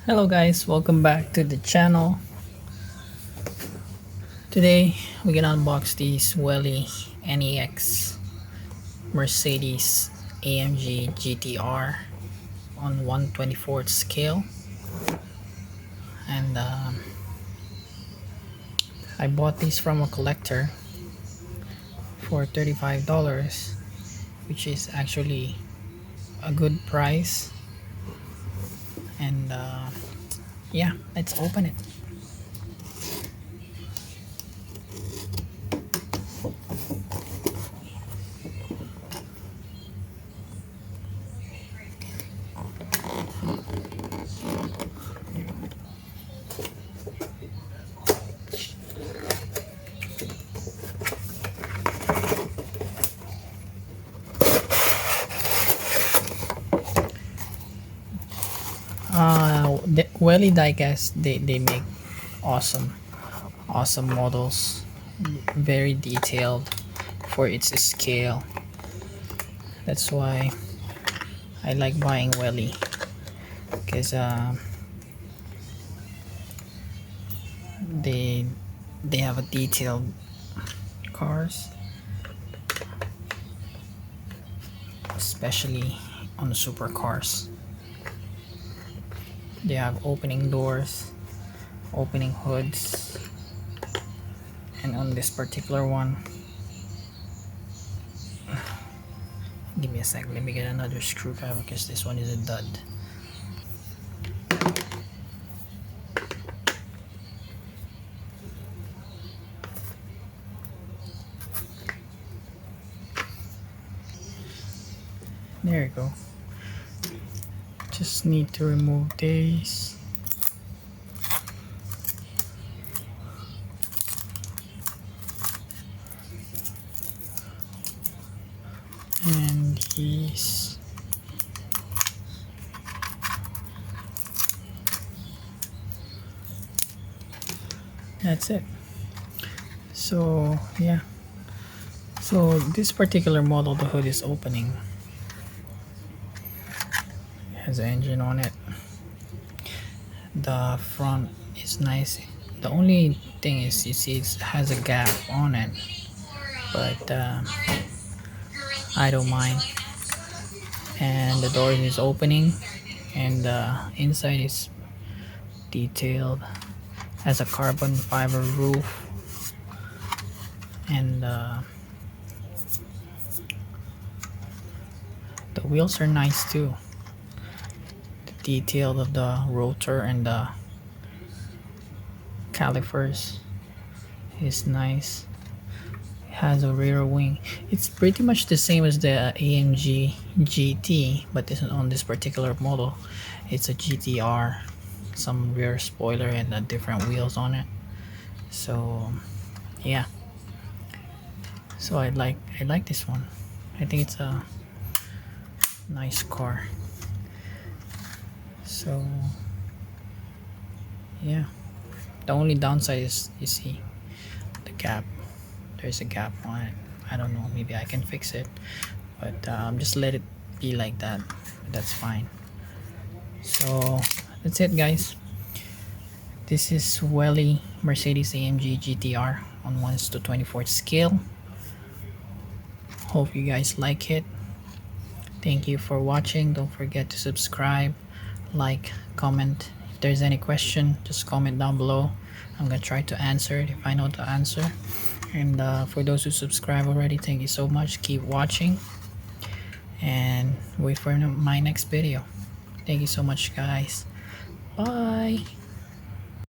Hello guys, welcome back to the channel. Today we're gonna unbox this Welly NEX Mercedes AMG GT R on 1/24 scale, and I bought this from a collector for $35, which is actually a good price. And yeah, let's open it. The Welly diecast, they make awesome models, very detailed for its scale. That's why I like buying Welly, because they have a detailed cars, especially on the supercars. They have opening doors, opening hoods, and on this particular one, give me a sec, let me get another screwdriver because this one is a dud. There you go. Just need to remove these. And these. That's it. So yeah. So this particular model, the hood is opening. Has an engine on it. The front is nice. The only thing is, you see, it has a gap on it, but I don't mind. And the door is opening, and the inside is detailed. Has a carbon fiber roof, and the wheels are nice too. Detail of the rotor and the calipers is nice. It has a rear wing. It's pretty much the same as the AMG GT, but this on this particular model, it's a GT R. Some rear spoiler and different wheels on it. So yeah. So I like this one. I think it's a nice car. So yeah, the only downside is, you see the gap. There's a gap on it. I don't know, maybe I can fix it, but just let it be like that. That's fine. So that's it guys. This is Welly Mercedes AMG GT R on 1/24 scale. Hope you guys like it. Thank you for watching. Don't forget to subscribe, like, comment. If there's any question, just comment down below. I'm gonna try to answer it if I know the answer. And for those who subscribe already, thank you so much. Keep watching and wait for my next video. Thank you so much guys. Bye.